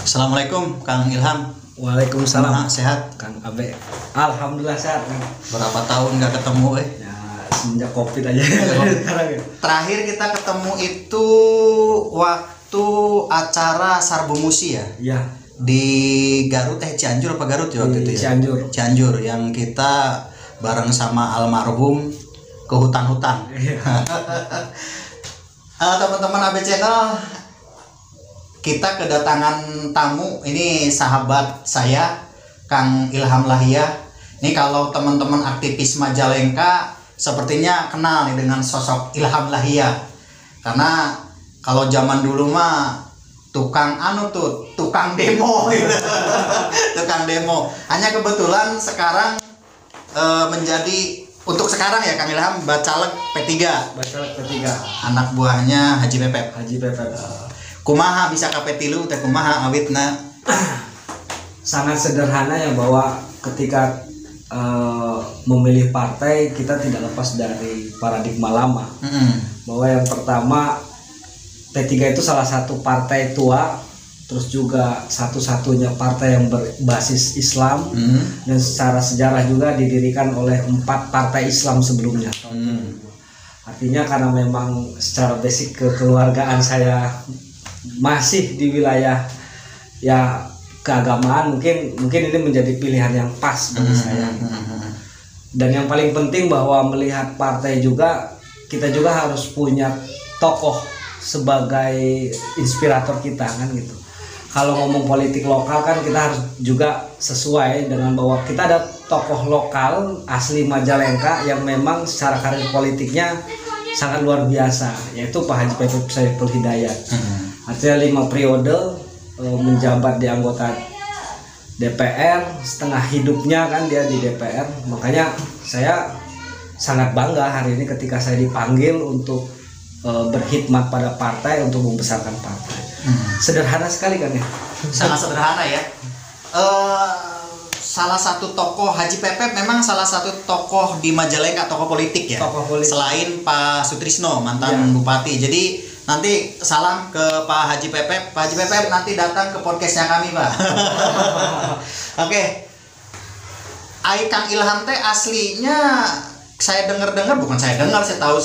Assalamualaikum Kang Ilham. Waalaikumsalam. Gimana, sehat? Kang Abe. Alhamdulillah sehat. Kang. Berapa tahun nggak ketemu Ya semenjak Covid aja. Sekarang ya. Terakhir kita ketemu itu waktu acara Sarbo Musi ya. Iya. Di Garut Cianjur apa Garut ya waktu itu ya? Cianjur. Cianjur yang kita bareng sama almarhum ke hutan-hutan. Teman-teman AB Channel, kita kedatangan tamu. Ini sahabat saya Kang Ilham Lahia. Ini kalau teman-teman aktivis Majalengka sepertinya kenal nih dengan sosok Ilham Lahia. Karena kalau zaman dulu mah tukang demo gitu. Tukang demo. Hanya kebetulan sekarang menjadi untuk sekarang ya Kang Ilham Bacalek P3. Bacalek P3. Anak buahnya Haji Pepep. Haji Pepep. Kumaha bisa kapetilu teh kumaha awitna? Sangat sederhana ya, bahwa ketika memilih partai kita tidak lepas dari paradigma lama. Bahwa yang pertama, P3 itu salah satu partai tua, terus juga satu-satunya partai yang berbasis Islam, dan secara sejarah juga didirikan oleh 4 partai Islam sebelumnya. Artinya karena memang secara basic kekeluargaan saya masih di wilayah ya keagamaan, mungkin ini menjadi pilihan yang pas bagi saya. Dan yang paling penting bahwa melihat partai juga, kita juga harus punya tokoh sebagai inspirator kita kan gitu. Kalau ngomong politik lokal kan kita harus juga sesuai dengan bahwa kita ada tokoh lokal asli Majalengka yang memang secara karir politiknya sangat luar biasa, yaitu Pak Haji Pepep Saiful Hidayat. Artinya 5 periode menjabat di anggota DPR, setengah hidupnya kan dia di DPR. Makanya saya sangat bangga hari ini ketika saya dipanggil untuk berkhidmat pada partai, untuk membesarkan partai. Sederhana sekali kan ya? Sangat sederhana ya. Salah satu tokoh Haji Pepep memang salah satu tokoh di Majalengka, tokoh politik ya. Tokoh politik. Selain Pak Sutrisno, mantan bupati. Jadi nanti salam ke Pak Haji Pepep. Pak Haji Pepep nanti datang ke podcastnya kami, Pak. Oke. Kang Ilham teh aslinya saya dengar-dengar, bukan saya dengar, saya tahu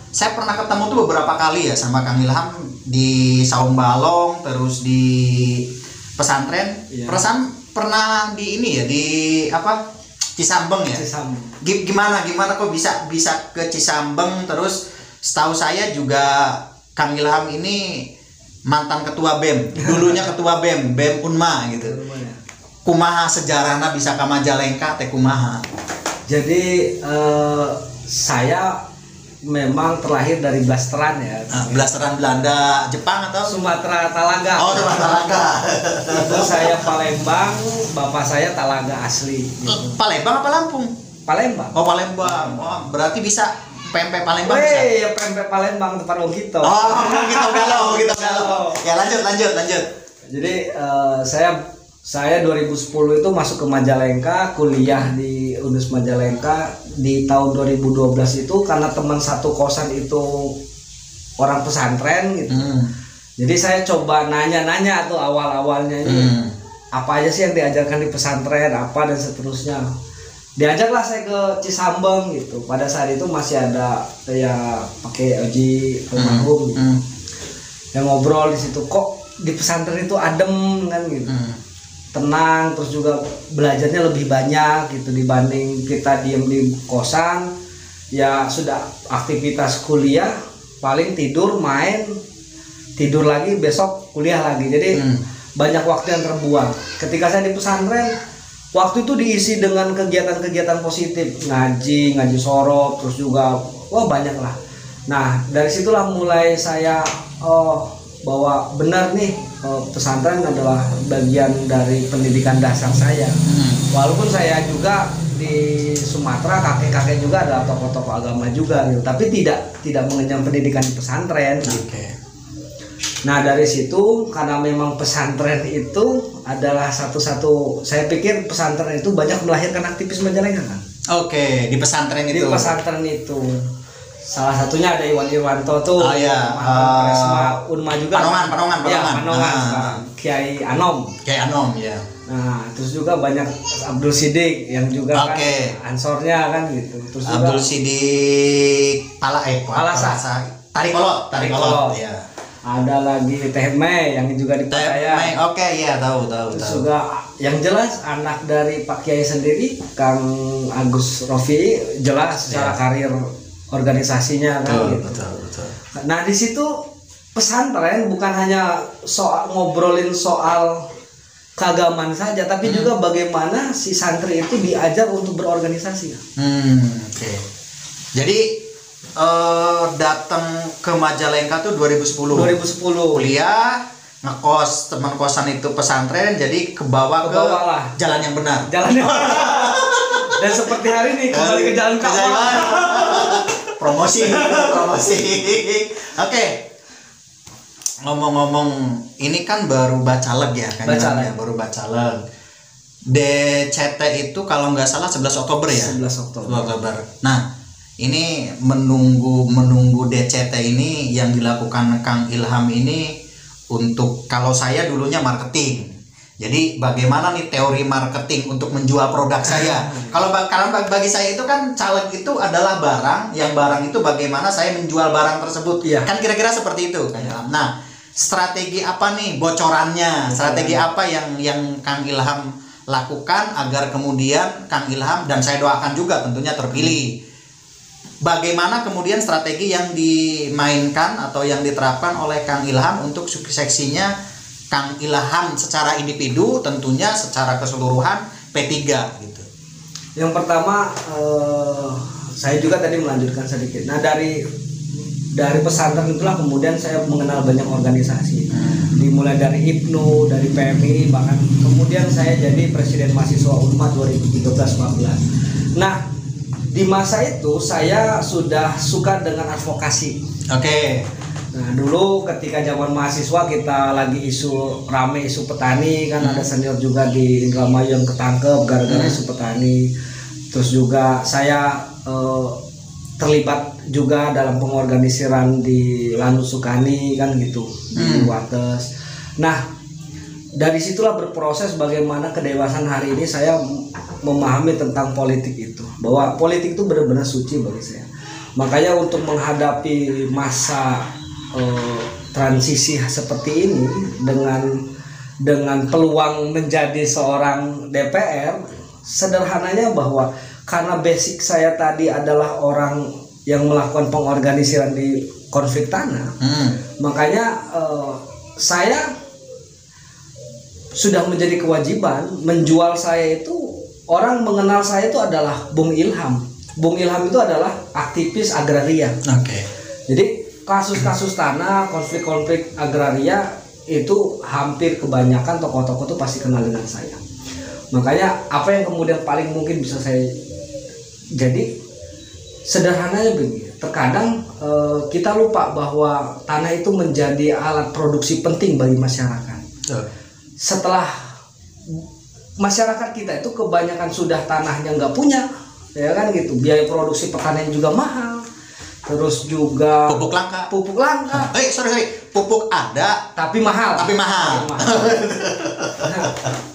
saya pernah ketemu tuh beberapa kali ya sama Kang Ilham di Saung Balong, terus di pesantren. Perasaan pernah di ini ya, di apa? Cisambeng ya? Cisambeng. Gimana kok bisa ke Cisambeng? Terus setahu saya juga Kang Ilham ini mantan ketua BEM, dulunya ketua BEM Unma gitu. Kumaha sejarahna bisa ke Majalengka teh kumaha? Jadi saya memang terlahir dari Blasteran ya. Blasteran Belanda, Jepang atau Sumatera Talaga. Oh, Sumatera Talaga. Ibu saya Palembang, bapak saya Talaga asli. Gitu. Palembang apa Lampung? Palembang. Oh, Palembang. Oh, berarti bisa pempek Palembang bisa. Ya pempek Palembang tempat wong kita. Oh, gitu galau. Ya lanjut. Jadi saya 2010 itu masuk ke Majalengka, kuliah di Unus Majalengka. Di tahun 2012 itu karena teman satu kosan itu orang pesantren gitu. Jadi saya coba nanya-nanya tuh awal-awalnya ini apa aja sih yang diajarkan di pesantren, apa dan seterusnya. Diajaklah saya ke Cisambeng gitu. Pada saat itu masih ada ya pakai Oji almarhum gitu. Yang ngobrol di situ, kok di pesantren itu adem kan gitu. Tenang, terus juga belajarnya lebih banyak gitu dibanding kita diem di kosan. Ya sudah aktivitas kuliah paling tidur, main, tidur lagi, besok kuliah lagi. Jadi banyak waktu yang terbuang. Ketika saya di pesantren, waktu itu diisi dengan kegiatan-kegiatan positif, ngaji sorop, terus juga banyak lah. Nah dari situlah mulai saya bahwa benar nih, pesantren adalah bagian dari pendidikan dasar saya. Walaupun saya juga di Sumatera, kakek-kakek juga adalah tokoh-tokoh agama juga gitu, tapi tidak mengenyam pendidikan di pesantren gitu. Nah dari situ, karena memang pesantren itu adalah satu-satu, saya pikir pesantren itu banyak melahirkan aktivis Majalengka kan. Di pesantren itu. Di pesantren itu. Salah satunya ada Iwan Irwanto tuh. Presma Unma juga. Panongan. Ya, Panongan. Kiai Anom. Kiai Anom ya. Nah, terus juga banyak Abdul Sidik yang juga kan ansornya kan gitu. Terus Abdul juga Sidik Palasa. Tarik kolot ya. Ada lagi Teh Mei yang juga di Pattaya. Oke, iya tahu. Terus juga yang jelas anak dari Pak Kiai sendiri, Kang Agus Rofi, jelas secara karir organisasinya kan gitu. Betul. Nah, di situ pesantren bukan hanya ngobrolin soal keagamaan saja, tapi juga bagaimana si santri itu diajar untuk berorganisasi. Oke. Jadi datang ke Majalengka tuh 2010. Kuliah, ngekos, teman kosan itu pesantren, jadi kebawa ke jalan yang benar. Dan seperti hari ini kembali ke jalan Ka'bah. Promosi. Oke. Ngomong-ngomong, ini kan baru bacaleg ya kan? Baru bacaleg. DCT itu kalau nggak salah 11 Oktober ya? 11 Oktober. Nah, ini menunggu DCT ini yang dilakukan Kang Ilham ini untuk, kalau saya dulunya marketing. Jadi bagaimana nih teori marketing untuk menjual produk saya? Karena bagi saya itu kan caleg itu adalah barang, yang barang itu bagaimana saya menjual barang tersebut. Kan kira-kira seperti itu Kang Ilham. Nah, strategi apa nih bocorannya? Strategi apa yang Kang Ilham lakukan agar kemudian Kang Ilham, dan saya doakan juga tentunya terpilih. Bagaimana kemudian strategi yang dimainkan atau yang diterapkan oleh Kang Ilham untuk suksesinya Kang Ilham secara individu, tentunya secara keseluruhan P3 gitu. Yang pertama, saya juga tadi melanjutkan sedikit. Nah, dari pesantren itulah kemudian saya mengenal banyak organisasi. Dimulai dari IPNU, dari PMI, bahkan kemudian saya jadi presiden mahasiswa UNMA 2013-14. Nah, di masa itu saya sudah suka dengan advokasi. Oke. Nah, dulu ketika zaman mahasiswa kita lagi rame isu petani kan, ada senior juga di Indramayu yang ketangkep gara-gara isu petani. Terus juga saya terlibat juga dalam pengorganisiran di Lanut Sukani kan gitu, di Wates. Nah, dari situlah berproses bagaimana kedewasaan hari ini saya memahami tentang politik itu, bahwa politik itu benar-benar suci bagi saya. Makanya untuk menghadapi masa transisi seperti ini dengan peluang menjadi seorang DPR, sederhananya bahwa karena basic saya tadi adalah orang yang melakukan pengorganisiran di konflik tanah, makanya saya sudah menjadi kewajiban menjual saya itu. Orang mengenal saya itu adalah Bung Ilham. Bung Ilham itu adalah aktivis agraria. Oke. Jadi kasus-kasus tanah, konflik-konflik agraria itu hampir kebanyakan tokoh-tokoh itu pasti kenal dengan saya. Makanya apa yang kemudian paling mungkin bisa saya, jadi sederhananya begini. Terkadang kita lupa bahwa tanah itu menjadi alat produksi penting bagi masyarakat. Setelah masyarakat kita itu kebanyakan sudah tanahnya nggak punya, ya kan gitu, biaya produksi pertanian juga mahal, terus juga pupuk langka. Pupuk ada tapi mahal. Nah,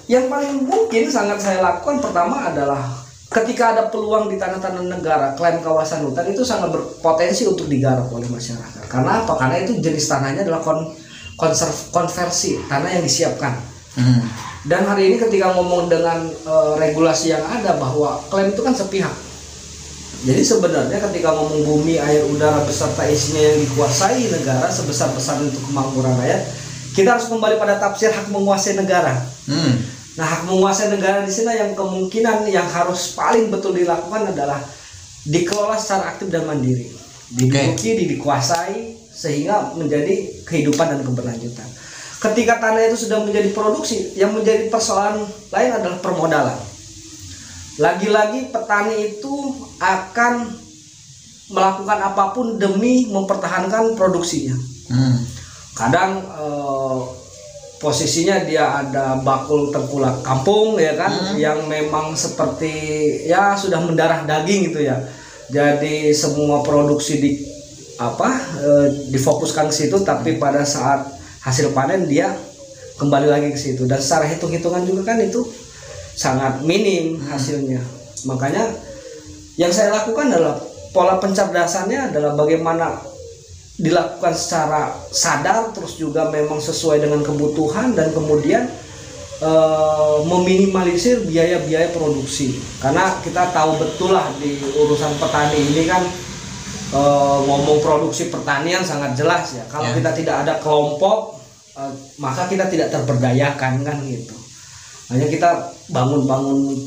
yang paling mungkin sangat saya lakukan pertama adalah ketika ada peluang di tanah-tanah negara, klaim kawasan hutan itu sangat berpotensi untuk digarap oleh masyarakat. Karena apa? Karena itu jenis tanahnya adalah konversi tanah yang disiapkan. Dan hari ini ketika ngomong dengan regulasi yang ada, bahwa klaim itu kan sepihak. Jadi sebenarnya ketika ngomong bumi, air, udara beserta isinya yang dikuasai negara sebesar-besar untuk kemakmuran rakyat, kita harus kembali pada tafsir hak menguasai negara. Nah, hak menguasai negara di sini yang kemungkinan yang harus paling betul dilakukan adalah dikelola secara aktif dan mandiri, diduduki, dikuasai sehingga menjadi kehidupan dan keberlanjutan. Ketika tanah itu sudah menjadi produksi, yang menjadi persoalan lain adalah permodalan. Lagi-lagi petani itu akan melakukan apapun demi mempertahankan produksinya. Kadang posisinya dia ada bakul tengkulak kampung, ya kan, yang memang seperti ya sudah mendarah daging gitu ya. Jadi semua produksi difokuskan ke situ, tapi pada saat hasil panen dia kembali lagi ke situ, dan secara hitung-hitungan juga kan itu sangat minim hasilnya. Makanya yang saya lakukan adalah pola pencerdasannya adalah bagaimana dilakukan secara sadar, terus juga memang sesuai dengan kebutuhan, dan kemudian meminimalisir biaya-biaya produksi. Karena kita tahu betul lah di urusan petani ini kan ngomong produksi pertanian sangat jelas ya. Kalau kita tidak ada kelompok, maka kita tidak terberdayakan kan gitu. Hanya kita bangun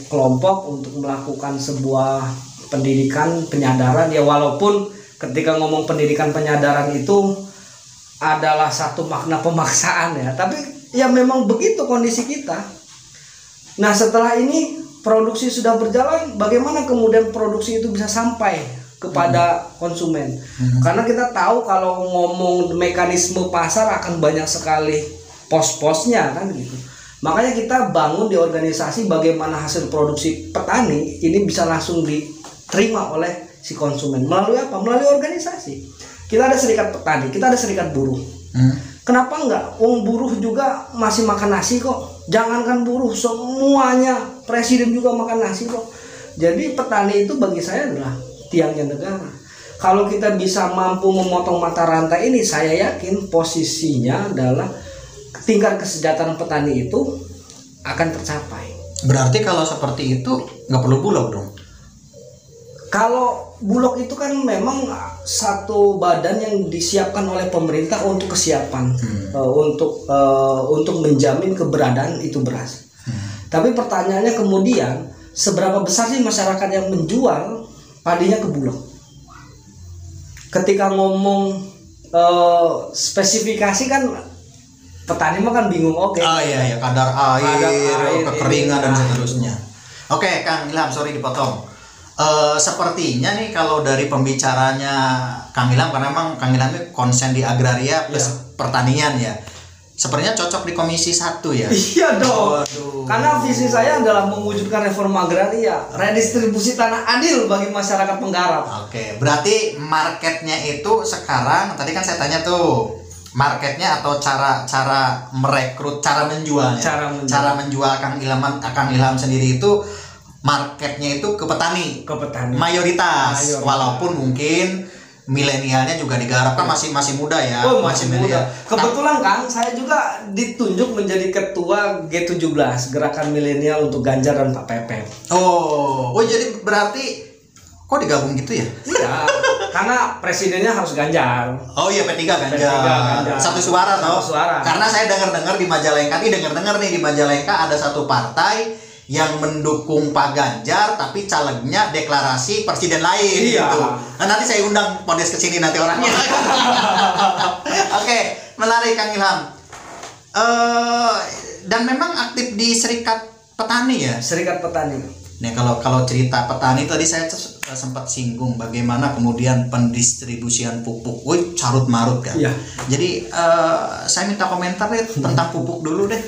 kelompok untuk melakukan sebuah pendidikan penyadaran ya, walaupun ketika ngomong pendidikan penyadaran itu adalah satu makna pemaksaan ya, tapi ya memang begitu kondisi kita. Nah, setelah ini produksi sudah berjalan, bagaimana kemudian produksi itu bisa sampai kepada konsumen? Karena kita tahu kalau ngomong mekanisme pasar akan banyak sekali pos-posnya kan gitu. Makanya kita bangun di organisasi bagaimana hasil produksi petani ini bisa langsung diterima oleh si konsumen. Melalui apa? Melalui organisasi. Kita ada serikat petani, kita ada serikat buruh. Kenapa enggak? Buruh juga masih makan nasi kok. Jangankan buruh, semuanya, presiden juga makan nasi kok. Jadi petani itu bagi saya adalah tiangnya negara. Kalau kita bisa mampu memotong mata rantai ini, saya yakin posisinya adalah tingkat kesejahteraan petani itu akan tercapai. Berarti kalau seperti itu nggak perlu bulog dong? Kalau bulog itu kan memang satu badan yang disiapkan oleh pemerintah untuk kesiapan, untuk menjamin keberadaan itu beras. Tapi pertanyaannya kemudian, seberapa besar sih masyarakat yang menjual padinya ke bulog? Ketika ngomong spesifikasi kan petani mah kan bingung. Oke. Iya, kadar air, kekeringan dan seterusnya. Oke, Kang Ilham, sorry dipotong. Sepertinya nih kalau dari pembicaranya Kang Ilham, karena memang Kang Ilham ini konsen di agraria plus pertanian ya, sepertinya cocok di Komisi 1 ya. Iya dong. Karena visi saya adalah mewujudkan reforma agraria, redistribusi tanah adil bagi masyarakat penggarap. Oke, berarti marketnya itu sekarang, tadi kan saya tanya tuh, marketnya atau cara merekrut, cara menjualnya, cara menjual Kang Ilham sendiri itu, marketnya itu ke petani, mayoritas. Walaupun mungkin milenialnya juga digarap kan masih muda ya. Masih muda. Kebetulan Kang, saya juga ditunjuk menjadi ketua G17, Gerakan Milenial untuk Ganjar dan Pak Pepe. Oh jadi berarti kok digabung gitu ya? Iya, karena presidennya harus Ganjar. Oh iya, P3 Ganjar. Satu suara toh. Karena saya dengar-dengar di Majalengka di Majalengka ada satu partai yang mendukung Pak Ganjar tapi calegnya deklarasi presiden lain gitu. Nah, nanti saya undang Podes ke sini nanti orangnya. Oke, menarik Kang Ilham. Dan memang aktif di Serikat Petani ya? Serikat Petani. Nih kalau cerita petani tadi saya sempat singgung bagaimana kemudian pendistribusian pupuk. Wih, carut marut kan. Iya. Jadi saya minta komentar deh tentang pupuk dulu deh.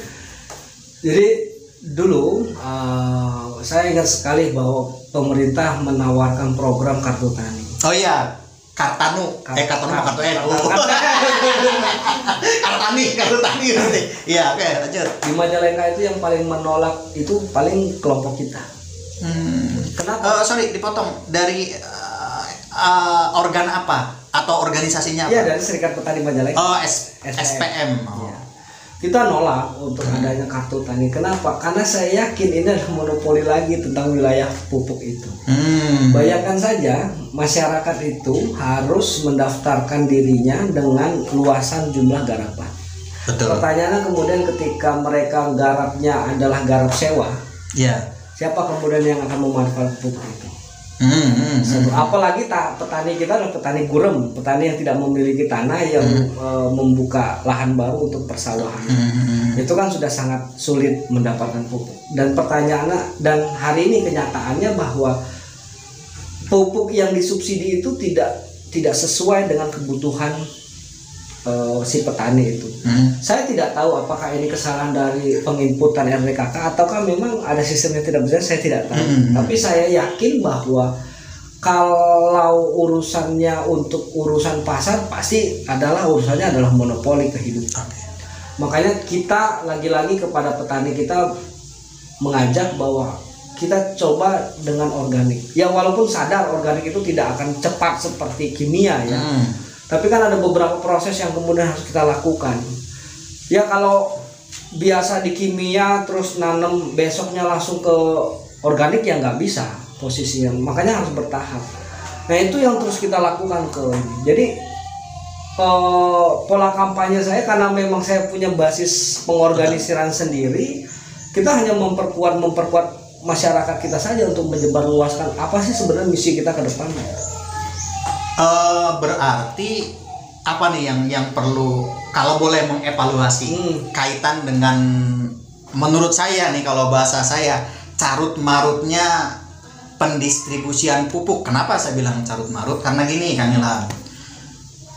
Jadi dulu saya ingat sekali bahwa pemerintah menawarkan program kartu tani. Oh iya, kartu tani nanti. Iya, oke, lanjut. Di Majalengka itu yang paling menolak itu paling kelompok kita. Kenapa? Sorry, dipotong. Dari organ apa atau organisasinya apa? Iya, dari Serikat Petani Majalengka. Oh, SPM. Ya. Kita nolak untuk adanya kartu tani. Kenapa? Karena saya yakin ini adalah monopoli lagi tentang wilayah pupuk itu. Bayangkan saja, masyarakat itu harus mendaftarkan dirinya dengan luasan jumlah garapan. Betul. Pertanyaannya kemudian ketika mereka garapnya adalah garap sewa, siapa kemudian yang akan memanfaatkan pupuk itu? Apalagi petani kita adalah petani gurem, petani yang tidak memiliki tanah, yang membuka lahan baru untuk persawahan. Itu kan sudah sangat sulit mendapatkan pupuk. Dan pertanyaannya, dan hari ini kenyataannya bahwa pupuk yang disubsidi itu tidak sesuai dengan kebutuhan si petani itu. Saya tidak tahu apakah ini kesalahan dari penginputan RDKK ataukah memang ada sistem yang tidak benar, saya tidak tahu. Tapi saya yakin bahwa kalau urusannya untuk urusan pasar pasti urusannya adalah monopoli kehidupan. Makanya kita lagi-lagi kepada petani kita mengajak bahwa kita coba dengan organik. Ya walaupun sadar organik itu tidak akan cepat seperti kimia ya. Tapi kan ada beberapa proses yang kemudian harus kita lakukan. Ya kalau biasa di kimia terus nanam besoknya langsung ke organik ya nggak bisa posisinya. Makanya harus bertahap. Nah itu yang terus kita lakukan Jadi pola kampanye saya karena memang saya punya basis pengorganisiran sendiri, kita hanya memperkuat masyarakat kita saja untuk menyebarluaskan apa sih sebenarnya misi kita ke depannya. Berarti apa nih yang perlu kalau boleh mengevaluasi kaitan dengan menurut saya nih kalau bahasa saya carut marutnya pendistribusian pupuk. Kenapa saya bilang carut marut? Karena gini Kang Ilham,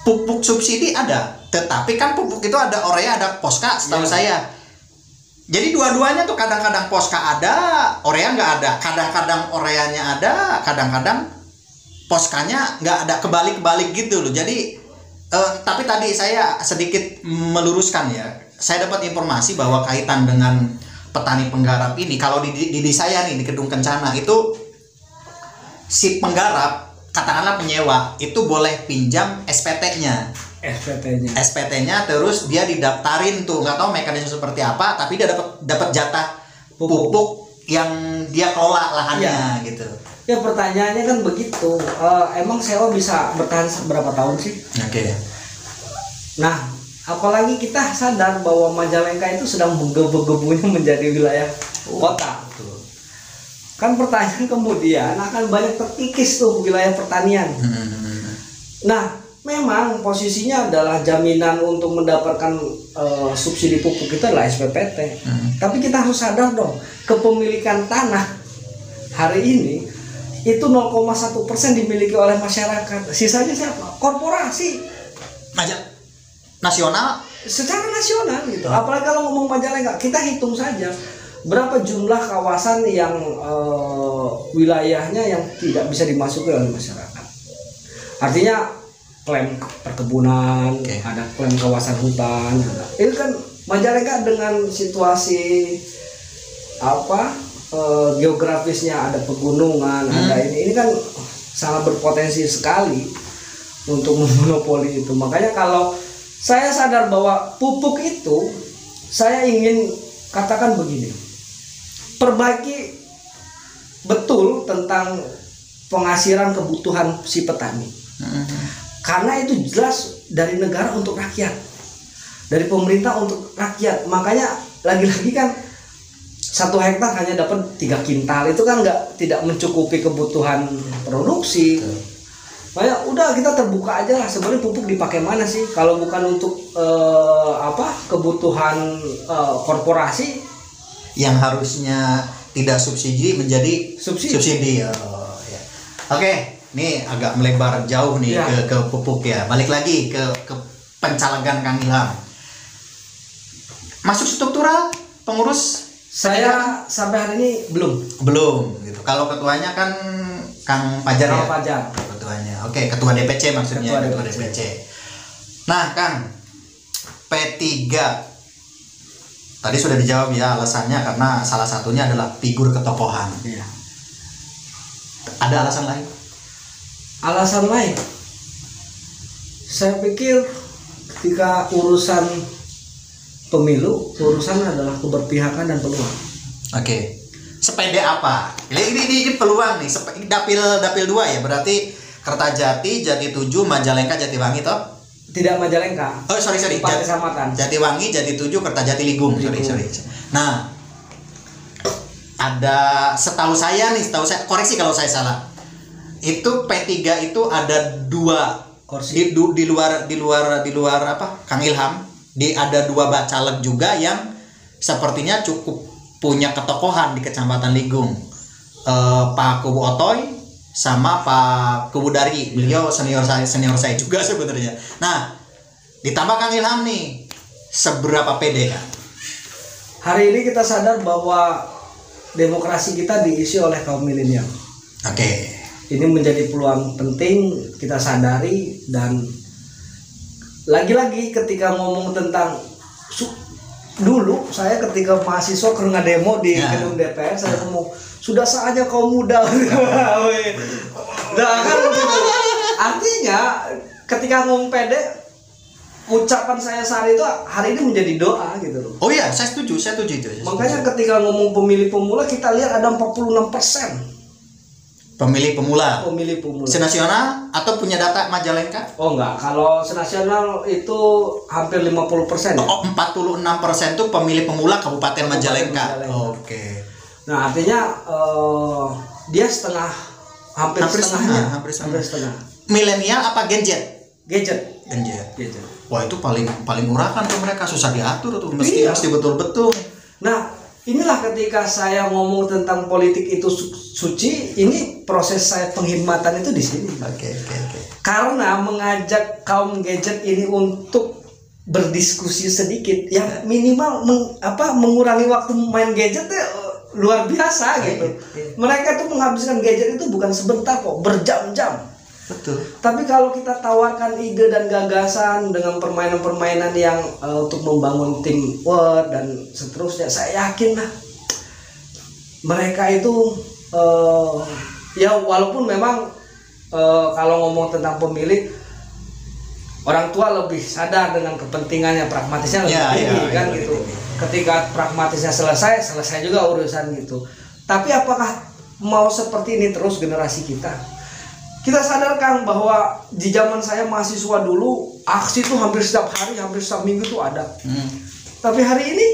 pupuk subsidi ada, tetapi kan pupuk itu ada urea ada poska setahu saya. Jadi dua-duanya tuh kadang-kadang poska ada, urea nggak ada, kadang-kadang ureanya ada, kadang-kadang poskanya nggak ada, kebalik-balik gitu loh. Jadi tapi tadi saya sedikit meluruskan ya, saya dapat informasi bahwa kaitan dengan petani penggarap ini, kalau di saya nih di Kedung Kencana itu si penggarap katakanlah penyewa itu boleh pinjam SPT-nya. SPT-nya terus dia didaftarin tuh, nggak tahu mekanisme seperti apa, tapi dia dapat jatah pupuk yang dia kelola lahannya gitu. Ya pertanyaannya kan begitu, emang sewa bisa bertahan berapa tahun sih? Oke. Nah, apalagi kita sadar bahwa Majalengka itu sedang menggebu-gebunya menjadi wilayah kota. Kan pertanyaan kemudian akan banyak terkikis tuh wilayah pertanian. Nah, memang posisinya adalah jaminan untuk mendapatkan subsidi pupuk itu adalah SPPT. Tapi kita harus sadar dong, kepemilikan tanah hari ini itu 0,1% dimiliki oleh masyarakat. Sisanya siapa? Korporasi. Nasional? Secara nasional gitu. Apalagi kalau ngomong Majalengka, kita hitung saja berapa jumlah kawasan yang wilayahnya yang tidak bisa dimasuki oleh masyarakat. Artinya klaim perkebunan, ada klaim kawasan hutan. Itu kan Majalengka dengan situasi geografisnya, ada pegunungan, ada ini kan sangat berpotensi sekali untuk memonopoli itu. Makanya kalau saya sadar bahwa pupuk itu, saya ingin katakan begini, perbaiki betul tentang penghasilan kebutuhan si petani. Karena itu jelas dari negara untuk rakyat, dari pemerintah untuk rakyat. Makanya lagi-lagi kan 1 hektar hanya dapat 3 kintal, itu kan tidak mencukupi kebutuhan produksi. Makanya udah kita terbuka aja lah, sebenarnya pupuk dipakai mana sih kalau bukan untuk kebutuhan korporasi yang harusnya tidak subsidi menjadi subsidi. Ya. Oke, ini agak melebar jauh nih ke pupuk ya. Balik lagi ke pencalegan Kang Ilham. Masuk struktural pengurus saya sampai hari ini belum gitu. Kalau ketuanya kan Kang Fajar ya. Fajar. Ketuanya. Oke, ketua DPC maksudnya. Ketua DPC. Nah, Kang, P3 tadi sudah dijawab ya alasannya karena salah satunya adalah figur ketokohan. Iya. Ada alasan lain? Alasan lain, saya pikir ketika urusan pemilu, urusan adalah keberpihakan dan peluang. Oke. Sepede apa? Ini peluang nih. Dapil 2 ya. Berarti Kertajati, Jati 7, Majalengka, Jatiwangi toh? Tidak Majalengka. Oh, sorry. 4 kecamatan. Jatiwangi, Jati 7, Kertajati, Ligung. Sorry. Nah, ada setahu saya, koreksi kalau saya salah. Itu P3 itu ada 2 kursi di luar apa? Kang Ilham. Ada 2 bacalek juga yang sepertinya cukup punya ketokohan di Kecamatan Ligung. Pak Kubu Otoy sama Pak Kubu Dari. Beliau senior saya juga sebenarnya. Nah, ditambah Kang Ilham nih, seberapa pede kan? Hari ini kita sadar bahwa demokrasi kita diisi oleh kaum milenial. Oke. Ini menjadi peluang penting kita sadari, dan lagi-lagi ketika ngomong tentang dulu saya ketika mahasiswa ke demo di gedung DPR, saya ngomong sudah saatnya kaum muda. Nah kan gitu. Artinya ketika ngomong pede, ucapan saya saat itu hari ini menjadi doa gitu loh. Oh iya, saya setuju itu. Makanya ketika ngomong pemilih pemula, kita lihat ada 46% pemilih pemula. Senasional atau punya data Majalengka? Oh enggak, kalau senasional itu hampir 50% ya. Oh, 46% itu pemilih pemula Kabupaten Majalengka. Oke. Nah, artinya dia hampir setengahnya. Hampir setengah. Milenial apa Gadget. Wah, itu paling murah kan tuh, mereka susah diatur tuh, mesti betul-betul. Nah, inilah ketika saya ngomong tentang politik itu suci, ini proses saya penghormatan itu di sini. Oke. Karena mengajak kaum gadget ini untuk berdiskusi sedikit, yang minimal mengurangi waktu main gadget ya luar biasa gitu. Mereka tuh menghabiskan gadget itu bukan sebentar kok, berjam-jam. Betul. Tapi kalau kita tawarkan ide dan gagasan dengan permainan-permainan yang untuk membangun teamwork dan seterusnya, saya yakin lah mereka itu ya walaupun memang kalau ngomong tentang pemilih, orang tua lebih sadar dengan kepentingannya, pragmatisnya lebih tinggi kan gitu. Ketika pragmatisnya selesai juga urusan gitu. Tapi apakah mau seperti ini terus generasi kita? Kita sadarkan bahwa di zaman saya mahasiswa dulu, aksi itu hampir setiap hari, hampir setiap minggu tuh ada. Tapi hari ini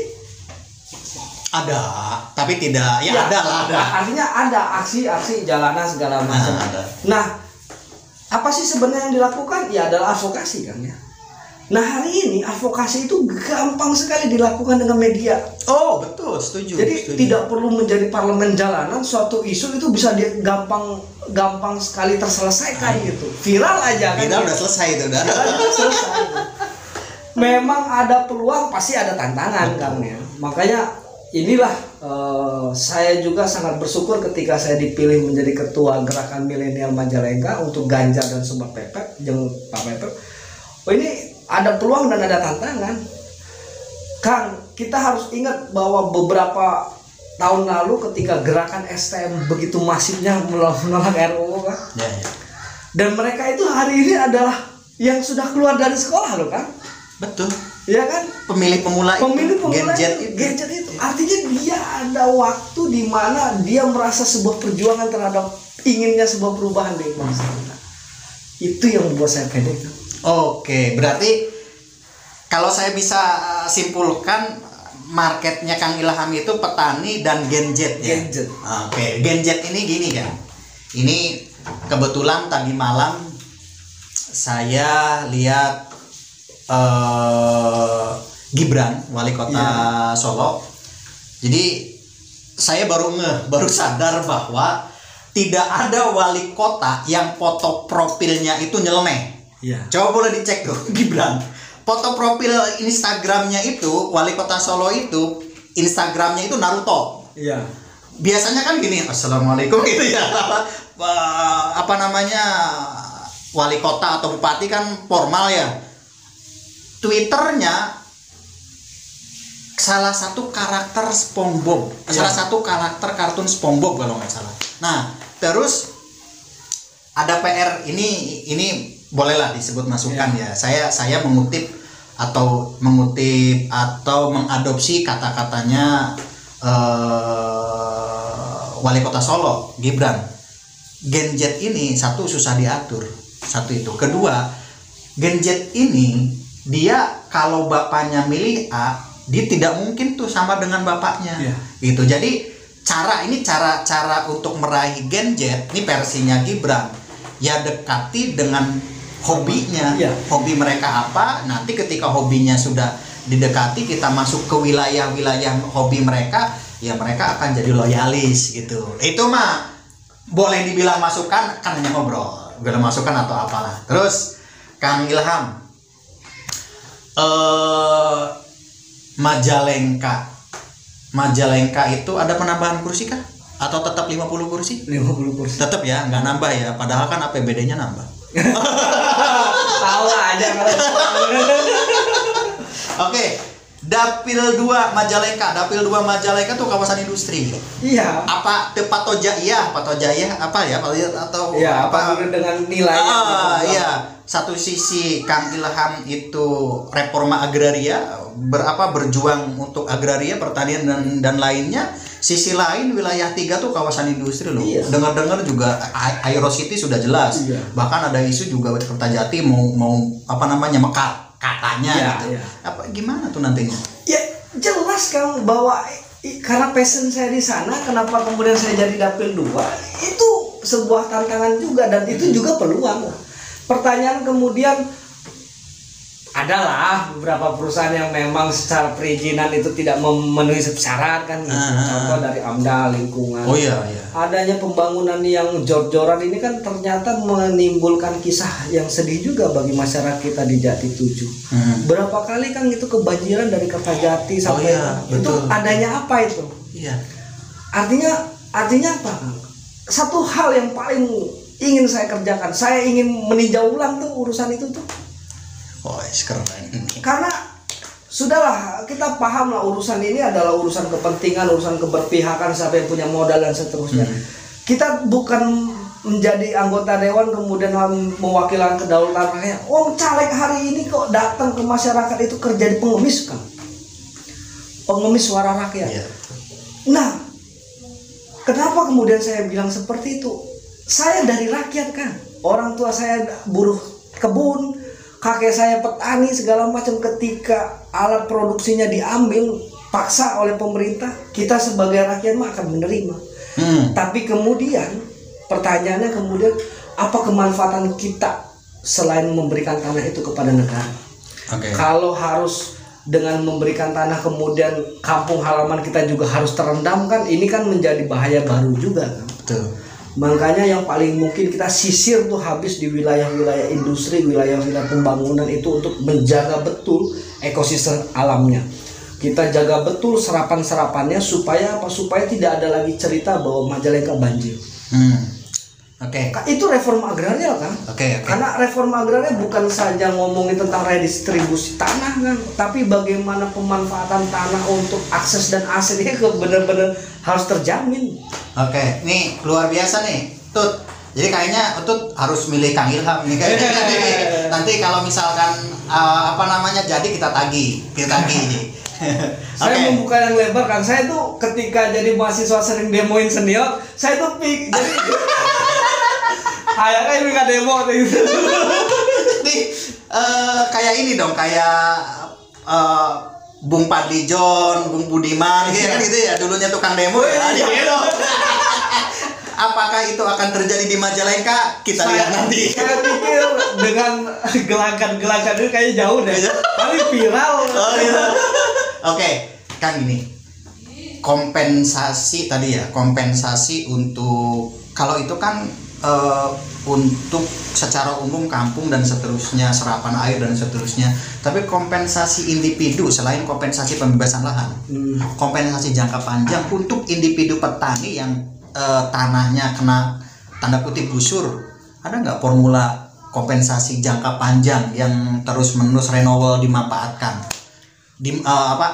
ada, tapi tidak ada. Artinya ada aksi jalanan segala macam. Nah, apa sih sebenarnya yang dilakukan? Ya adalah advokasi kan ya. Nah, hari ini advokasi itu gampang sekali dilakukan dengan media. Oh, betul, setuju. Jadi tidak perlu menjadi parlemen jalanan, suatu isu itu bisa gampang sekali terselesaikan gitu. Viral aja kan. Viral udah selesai itu udah. Selesai. Memang ada peluang, pasti ada tantangan kan ya. Makanya inilah saya juga sangat bersyukur ketika saya dipilih menjadi ketua Gerakan Milenial Majalengka untuk Ganjar dan Sobat Pepek, Pak Pepek. Oh, ini ada peluang dan ada tantangan. Kang, kita harus ingat bahwa beberapa tahun lalu ketika gerakan STM begitu masifnya menolak RUU kan. Dan mereka itu hari ini adalah yang sudah keluar dari sekolah loh kan. Betul. Iya kan? Pemilih pemula gadget itu. Artinya dia ada waktu di mana dia merasa sebuah perjuangan terhadap inginnya sebuah perubahan di bangsa kita. Itu yang membuat saya pede kan. Oke, berarti kalau saya bisa simpulkan, marketnya Kang Ilham itu petani dan Genjet ya. Oke, Genjet ini gini kan. Ini kebetulan tadi malam saya lihat Gibran, wali kota Solo. Jadi saya baru sadar bahwa tidak ada wali kota yang foto profilnya itu nyeleneh. Coba boleh dicek tuh Gibran. Foto profil Instagramnya itu wali kota Solo itu, Instagramnya itu Naruto. Biasanya kan gini, assalamualaikum gitu ya. Apa namanya, wali kota atau bupati kan formal ya. Twitternya salah satu karakter SpongeBob, salah satu karakter kartun SpongeBob kalau nggak salah. Nah, terus ada PR ini bolehlah disebut masukan ya. Saya mengutip atau mengadopsi kata-katanya wali kota Solo Gibran. Genjet ini satu susah diatur, satu itu. Kedua, Genjet ini dia kalau bapaknya milih A, dia tidak mungkin tuh sama dengan bapaknya. Gitu. Jadi cara untuk meraih Genjet ini versinya Gibran. Ya dekati dengan hobinya, hobi mereka apa, nanti ketika hobinya sudah didekati, kita masuk ke wilayah-wilayah hobi mereka, ya mereka akan jadi loyalis gitu. Itu mah boleh dibilang masukan, kan hanya ngobrol, bilang masukan atau apalah. Terus Kang Ilham, Majalengka itu ada penambahan kursi kah? Atau tetap 50 kursi? 50 kursi. Tetap ya, nggak nambah ya, padahal kan APBD-nya nambah. Tahu aja kalau. Oke, Dapil 2 Majalengka. Dapil 2 Majalengka tuh kawasan industri. Iya. Apa Patoja Jaya apa ya? Atau Iya, apa dengan nilainya gitu. iya. Satu sisi Kang Ilham itu reforma agraria, berjuang untuk agraria, pertanian dan lainnya. Sisi lain wilayah 3 tuh kawasan industri loh. Iya. Dengar-dengar juga Aero City sudah jelas. Iya. Bahkan ada isu juga Kertajati mau mekat katanya Iya, gitu. iya. Apa gimana tuh nantinya? Ya jelas Kang bahwa karena passion saya di sana, kenapa kemudian saya jadi dapil 2 itu sebuah tantangan juga dan itu juga peluang. Pertanyaan kemudian adalah beberapa perusahaan yang memang secara perizinan itu tidak memenuhi syarat kan gitu. Contoh dari AMDAL lingkungan. Oh iya. Adanya pembangunan yang jor-joran ini kan ternyata menimbulkan kisah yang sedih juga bagi masyarakat kita di Jati 7. Berapa kali kan itu kebanjiran dari Kertajati sampai itu betul. Adanya apa itu? Iya. Artinya apa? Satu hal yang paling ingin saya kerjakan, saya ingin meninjau ulang tuh urusan itu tuh. Oh, keren. Karena sudahlah, kita paham lah urusan ini adalah urusan kepentingan, urusan keberpihakan, siapa yang punya modal dan seterusnya. Kita bukan menjadi anggota dewan kemudian mewakilkan kedaulatan rakyat. Caleg hari ini kok datang ke masyarakat itu kerja di pengemis kan? Pengemis suara rakyat. Iya. Nah, kenapa kemudian saya bilang seperti itu? Saya dari rakyat kan, orang tua saya buruh kebun, kakek saya petani segala macam. Ketika alat produksinya diambil paksa oleh pemerintah, kita sebagai rakyat mah akan menerima. Tapi kemudian pertanyaannya apa kemanfaatan kita selain memberikan tanah itu kepada negara? Kalau harus dengan memberikan tanah kemudian kampung halaman kita juga harus terendam kan, ini kan menjadi bahaya baru juga kan. Betul. Makanya yang paling mungkin kita sisir tuh habis di wilayah-wilayah industri, wilayah-wilayah pembangunan itu untuk menjaga betul ekosistem alamnya. Kita jaga betul serapan-serapannya supaya tidak ada lagi cerita bahwa Majalengka banjir. Itu reforma agraria kan? Karena reforma agraria bukan saja ngomongin tentang redistribusi tanah kan, tapi bagaimana pemanfaatan tanah untuk akses dan asetnya benar-benar harus terjamin. Nih luar biasa nih, Tut. Jadi kayaknya Tut harus milih Kang Ilham nih kayaknya. Nanti kalau misalkan jadi kita tagih. Saya membuka yang lebar kan. Saya tuh ketika jadi mahasiswa sering demoin senior, saya tuh jadi kayak ini nggak demo gitu. Nih kayak ini dong, kayak Bung Padlijon, Bung Budiman gitu ya, dulunya tukang demo ya. Apakah itu akan terjadi di Majalengka? Kita lihat nanti. Saya pikir dengan gelagat-gelagat itu kayaknya jauh deh. Paling viral. Kang, ini kompensasi untuk, kalau itu kan untuk secara umum kampung dan seterusnya, serapan air dan seterusnya. Tapi kompensasi individu selain kompensasi pembebasan lahan, kompensasi jangka panjang untuk individu petani yang tanahnya kena tanda kutip gusur, ada nggak formula kompensasi jangka panjang yang terus menerus renewal dimanfaatkan,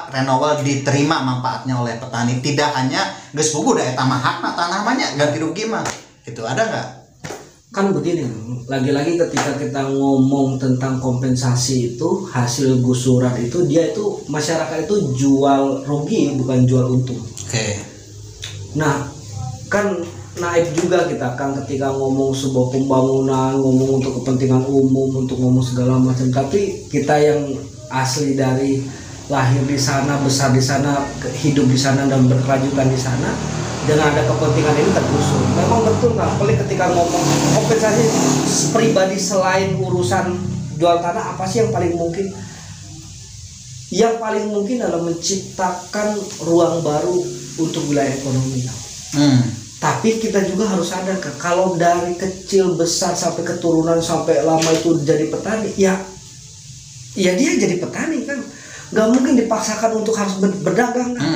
renewal diterima manfaatnya oleh petani, tidak hanya geus puguh da eta mah hakna tanah mah nya ganti rugi mah itu, ada nggak? Kan begini, lagi-lagi ketika kita ngomong tentang kompensasi itu hasil gusuran itu, dia itu masyarakat itu jual rugi bukan jual untung. Nah kan naik juga kita kan ketika ngomong sebuah pembangunan, ngomong untuk kepentingan umum, untuk ngomong segala macam. Tapi kita yang asli dari lahir di sana, besar di sana, hidup di sana dan berkelanjutan di sana, dengan ada kepentingan ini tergusur. Memang betul nggak? Apalagi ketika ngomong kompensasi pribadi selain urusan jual tanah, apa sih yang paling mungkin? Yang paling mungkin adalah menciptakan ruang baru untuk wilayah ekonomi. Tapi kita juga harus sadar kan, kalau dari kecil besar sampai keturunan sampai lama itu jadi petani, ya dia jadi petani kan, nggak mungkin dipaksakan untuk harus berdagang kan.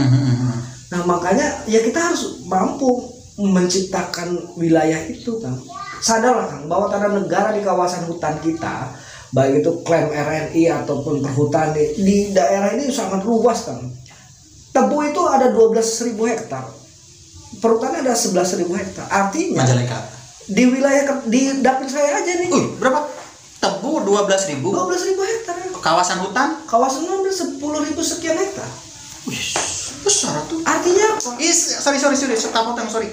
Nah makanya ya kita harus mampu menciptakan wilayah itu kan. Sadarlah kan bahwa tanah negara di kawasan hutan kita baik itu klaim RRI ataupun perhutani di daerah ini sangat luas kan. Tebu itu ada 12.000 hektar, perhutani ada 11.000 hektar. Artinya Majalengka. di wilayah di dapil saya aja nih. Berapa? Tebu 12.000. 12.000 hektar. Kawasan hutan? Kawasan hutan 10.000 sekian hektar. Wih, besar tuh. Artinya apa? Sorry. Sorry.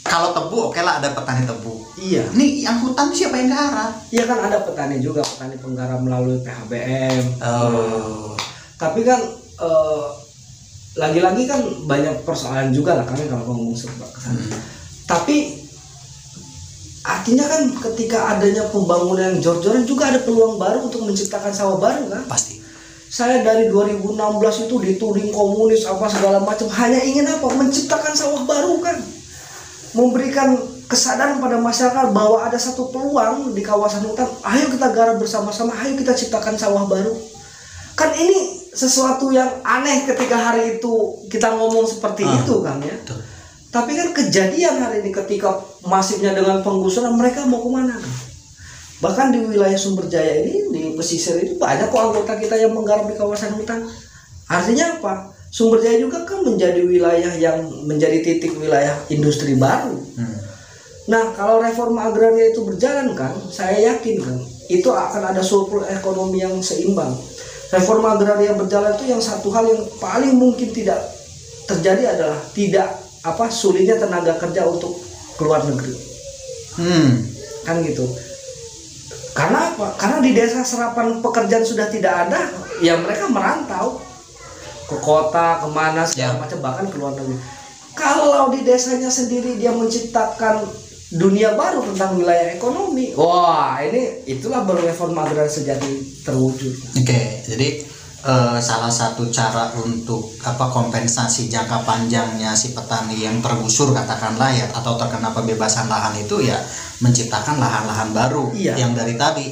Kalau tebu oke lah, ada petani tebu. Iya. Ini yang hutan siapa yang garap? Iya kan ada petani juga, petani penggarap melalui PHBM. Oh. Tapi kan lagi-lagi kan banyak persoalan juga lah kami kalau ngomong serba kesana. Tapi artinya kan ketika adanya pembangunan yang jor-joran juga ada peluang baru untuk menciptakan sawah baru kan? Pasti. Saya dari 2016 itu dituding komunis apa segala macam, hanya ingin apa? Menciptakan sawah baru kan? Memberikan kesadaran pada masyarakat bahwa ada satu peluang di kawasan hutan. Ayo kita garap bersama-sama, ayo kita ciptakan sawah baru. Kan ini sesuatu yang aneh ketika hari itu kita ngomong seperti itu kan ya. Betul. Tapi kan kejadian hari ini ketika masifnya dengan penggusuran, mereka mau kemana kan? Bahkan di wilayah Sumberjaya ini, di pesisir itu banyak kok anggota kita yang menggarap di kawasan hutan. Artinya apa? Sumberjaya juga kan menjadi wilayah yang menjadi titik wilayah industri baru. Nah, kalau reforma agraria itu berjalan kan, saya yakin kan, itu akan ada surplus ekonomi yang seimbang. Reforma agraria berjalan itu yang satu hal yang paling mungkin tidak terjadi adalah sulitnya tenaga kerja untuk keluar negeri. Kan gitu. Karena apa? Karena di desa serapan pekerjaan sudah tidak ada, ya mereka merantau ke kota, kemana segala macam, bahkan ke luar negeri. Kalau di desanya sendiri dia menciptakan dunia baru tentang wilayah ekonomi, wah itulah baru reforma agraria sejati terwujud. Oke, jadi salah satu cara untuk kompensasi jangka panjangnya si petani yang tergusur katakanlah ya, atau terkena pembebasan lahan itu ya menciptakan lahan-lahan baru. Yang dari tadi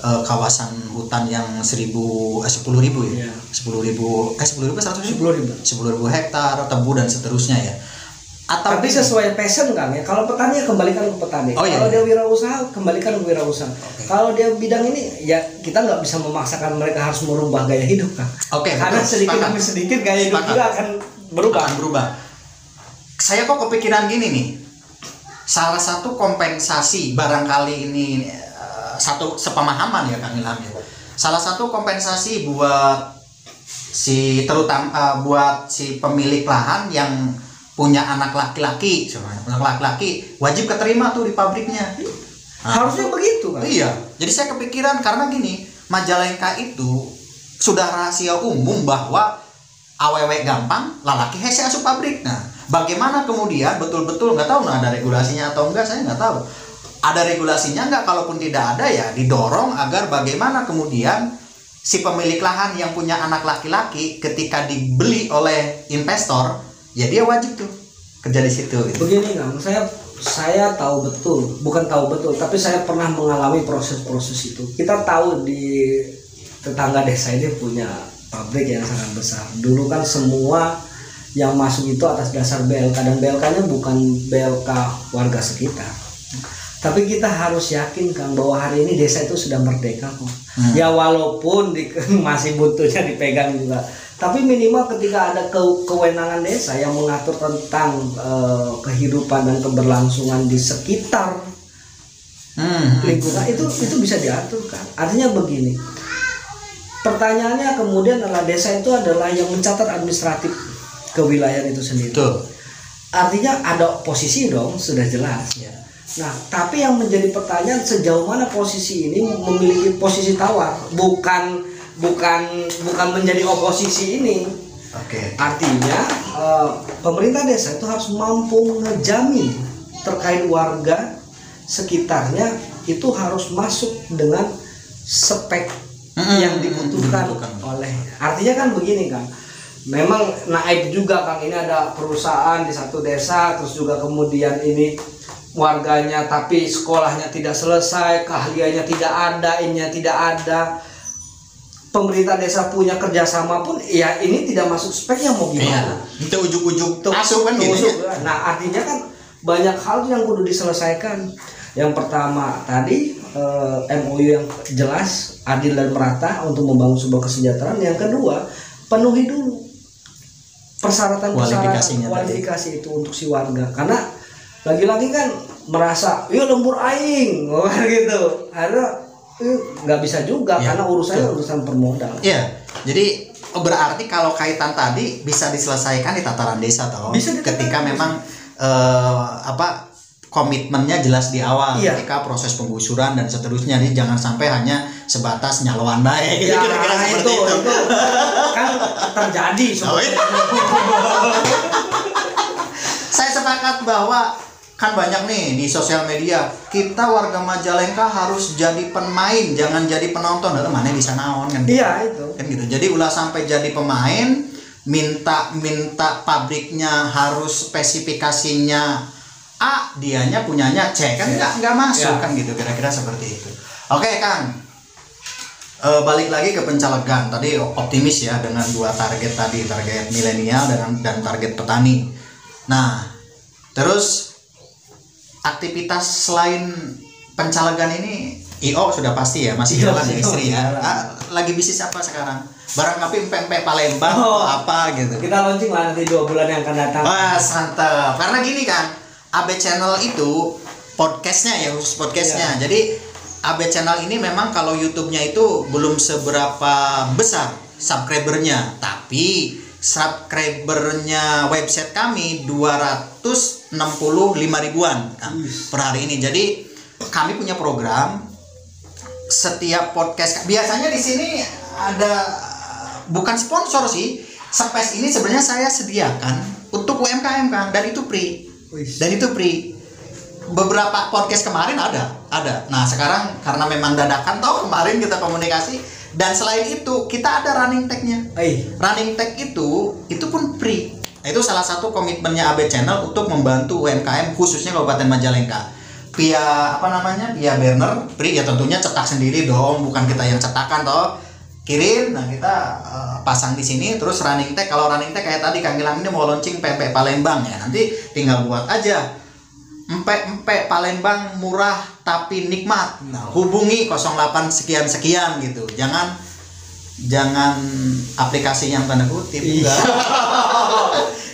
kawasan hutan yang 10.000 ya. 10.000 hektar tebu dan seterusnya ya. Atau tapi sesuai passion kan ya. Kalau petani ya kembalikan ke petani. Kalau dia wirausaha kembalikan ke wirausaha. Kalau dia bidang ini ya kita nggak bisa memaksakan mereka harus merubah gaya hidup kan. Karena sedikit demi sedikit gaya hidup juga akan berubah. Saya kok kepikiran gini nih. Salah satu kompensasi barangkali ini satu sepemahaman ya Kang Ilham ya. Salah satu kompensasi buat buat si pemilik lahan yang punya anak laki-laki wajib keterima tuh di pabriknya. Harusnya begitu kan? Iya. Jadi saya kepikiran karena gini, Majalengka itu sudah rahasia umum bahwa awewe gampang, lalaki hese asup pabrik. Nah, bagaimana kemudian betul-betul nggak tahu ada regulasinya atau enggak, saya nggak tahu. Ada regulasinya nggak? Kalaupun tidak ada ya didorong agar bagaimana kemudian si pemilik lahan yang punya anak laki-laki ketika dibeli oleh investor ya dia wajib tuh kerja di situ. Gitu. Begini Kang, saya tahu betul, bukan tahu betul, tapi saya pernah mengalami proses-proses itu. Kita tahu di tetangga desa ini punya pabrik yang sangat besar. Dulu kan semua yang masuk itu atas dasar BLK, dan BLK-nya bukan BLK warga sekitar. Tapi kita harus yakin Kang bahwa hari ini desa itu sudah merdeka kok. Ya walaupun masih butuhnya dipegang juga. Tapi minimal ketika ada kewenangan desa yang mengatur tentang kehidupan dan keberlangsungan di sekitar lingkungan itu bisa diatur kan. Artinya begini. Pertanyaannya kemudian adalah desa itu adalah yang mencatat administratif kewilayahan itu sendiri. Betul. Artinya ada posisi dong, sudah jelas ya. Nah, tapi yang menjadi pertanyaan sejauh mana posisi ini memiliki posisi tawar, bukan menjadi oposisi ini. Artinya pemerintah desa itu harus mampu ngejamin terkait warga sekitarnya itu harus masuk dengan spek yang dibutuhkan oleh. Artinya kan begini Kang, memang naik juga Kang, ini ada perusahaan di satu desa, terus juga kemudian ini warganya tapi sekolahnya tidak selesai, keahliannya tidak ada, ininya tidak ada. Pemerintah desa punya kerjasama pun ya ini tidak masuk speknya, mau gimana? Itu ujuk-ujuk masuk kan gitu. Nah artinya kan banyak hal yang kudu diselesaikan. Yang pertama tadi MOU yang jelas, adil dan merata untuk membangun sebuah kesejahteraan. Yang kedua, penuhi dulu persyaratan kualifikasi itu untuk si warga, karena lagi-lagi kan merasa ya lembur aing gitu, ada nggak bisa juga ya, karena urusan permodal. Iya, jadi berarti kalau kaitan tadi bisa diselesaikan di tataran desa toh, ketika memang komitmennya jelas di awal, iya, ketika proses penggusuran dan seterusnya. Nih jangan sampai hanya sebatas nyaloan baik gitu, ya, kira-kira seperti itu kan terjadi. Saya sepakat bahwa kan banyak nih di sosial media, kita warga Majalengka harus jadi pemain, jangan jadi penonton. Dalam mana bisa naon kan? Iya itu. Kan gitu. Jadi ulah sampai jadi pemain, minta pabriknya harus spesifikasinya A, dianya punyanya C, kan nggak masuk ya, kan gitu, kira-kira seperti itu. Oke Kang, balik lagi ke pencalegan. Tadi optimis ya dengan 2 target tadi, target milenial dan target petani. Nah, terus aktivitas selain pencalegan ini, IO sudah pasti ya, masih jalan ya istri ya. Lagi bisnis apa sekarang? Barangkali pempek Palembang apa gitu. Kita launching lah nanti 2 bulan yang akan datang. Wah, mantap. Karena gini kan, AB Channel itu podcastnya ya, khusus podcastnya. Jadi AB Channel ini memang kalau YouTube-nya itu belum seberapa besar subscribernya, tapi subscribernya website kami 265 ribuan per hari ini. Jadi kami punya program, setiap podcast biasanya di sini ada, bukan sponsor sih, space ini sebenarnya saya sediakan untuk UMKM kan, dan itu free. Beberapa podcast kemarin ada. Nah sekarang karena memang dadakan toh, kemarin kita komunikasi, dan selain itu kita ada running tag-nya. Running tag itu pun free. Itu salah satu komitmennya AB Channel untuk membantu UMKM khususnya Kabupaten Majalengka. Via via banner free ya, tentunya cetak sendiri dong, bukan kita yang cetakan toh. Kirim, nah kita pasang di sini. Terus running tag, kalau running tag kayak tadi Kang Ilham ini mau launching pempek Palembang ya, nanti tinggal buat aja empek Palembang murah tapi nikmat. Nah, hubungi 08 sekian gitu. Jangan aplikasi yang tanda kutip. Iya.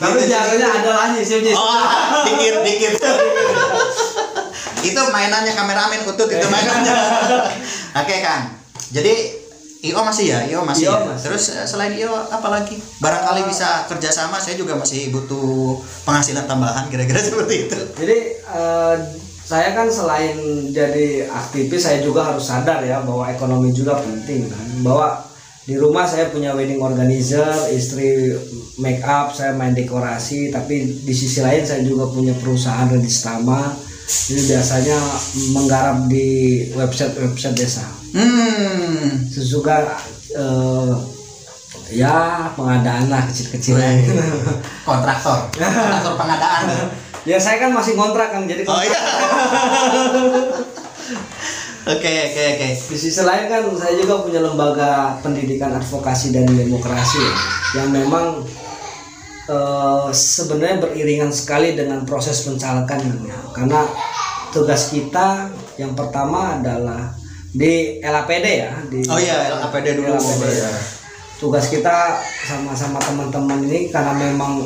Tapi jalannya ada lagi sih. Dikit. Itu mainannya kameramen utut itu mainannya. Oke Kang. Jadi IO masih ya. Terus selain IO apa lagi? Barangkali bisa kerjasama, saya juga masih butuh penghasilan tambahan, kira-kira seperti itu. Jadi saya kan selain jadi aktivis, saya juga harus sadar ya bahwa ekonomi juga penting kan. Bahwa di rumah saya punya wedding organizer, istri make up, saya main dekorasi, tapi di sisi lain saya juga punya perusahaan Redistama. Ini biasanya menggarap di website desa. Sesuka ya pengadaan lah kecil-kecil. Kontraktor pengadaan. Ya saya kan masih kontrak kan, jadi kontrak. Oke. Di sisi lain kan saya juga punya lembaga pendidikan advokasi dan demokrasi ya, yang memang sebenarnya beriringan sekali dengan proses pencalekan, karena tugas kita yang pertama adalah di LAPD ya, LAPD dulu. Tugas kita sama-sama teman-teman ini, karena memang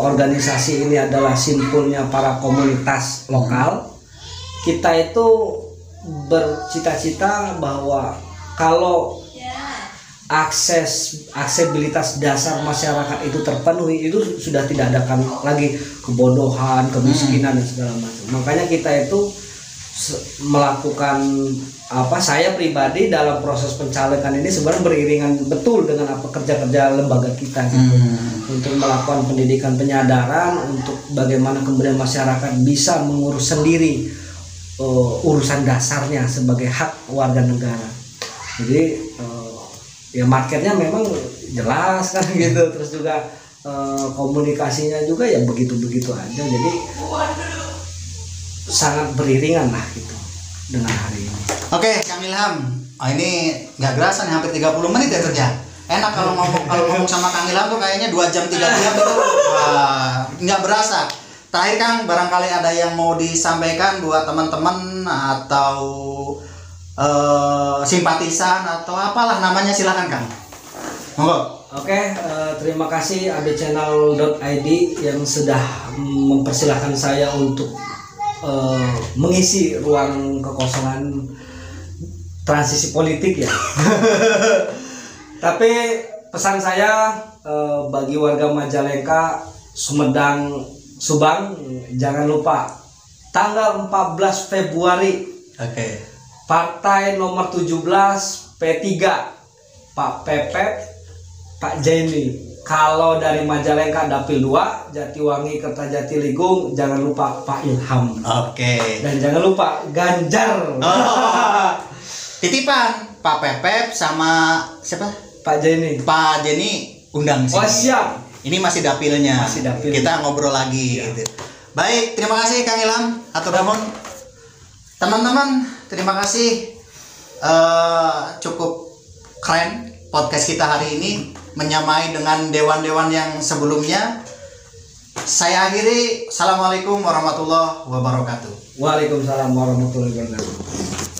organisasi ini adalah simpulnya para komunitas lokal. Kita itu bercita-cita bahwa kalau aksesibilitas dasar masyarakat itu terpenuhi, itu sudah tidak ada lagi kebodohan, kemiskinan dan segala macam. Makanya kita itu melakukan saya pribadi dalam proses pencalekan ini sebenarnya beriringan betul dengan kerja-kerja lembaga kita gitu. Untuk melakukan pendidikan penyadaran untuk bagaimana kemudian masyarakat bisa mengurus sendiri urusan dasarnya sebagai hak warga negara. Jadi ya marketnya memang jelas kan gitu, terus juga komunikasinya juga ya begitu-begitu aja, jadi sangat beriringan lah gitu dengan hari ini. Oke Kang Ilham, ini nggak kerasa nih hampir 30 menit ya kerja. Enak kalau ngomong sama Kang Ilham tuh kayaknya 2 jam 3 jam itu nggak berasa. terakhir Kang, barangkali ada yang mau disampaikan buat teman-teman atau simpatisan atau apalah namanya, silakan Kang. Monggo. Oke, terima kasih abchannel.id yang sudah mempersilahkan saya untuk mengisi ruang kekosongan transisi politik ya. Tapi pesan saya bagi warga Majalengka, Sumedang, Subang, jangan lupa tanggal 14 Februari partai nomor 17 P3 Pak Pepet, Pak Jaini. Kalau dari Majalengka Dapil 2 Jatiwangi Kertajati Jangan lupa Pak Ilham. Dan jangan lupa Ganjar. Titipan Pak Pepet sama siapa? Pak Jaini. Pak Jaini undang sini. Oh siap. Ini masih dapilnya. Masih dapil. Kita ngobrol lagi gitu. Baik, terima kasih Kang Ilham atau Damon. Teman-teman, terima kasih. Cukup keren podcast kita hari ini, menyamai dengan dewan-dewan yang sebelumnya. Saya akhiri. Assalamualaikum warahmatullahi wabarakatuh. Waalaikumsalam warahmatullahi wabarakatuh.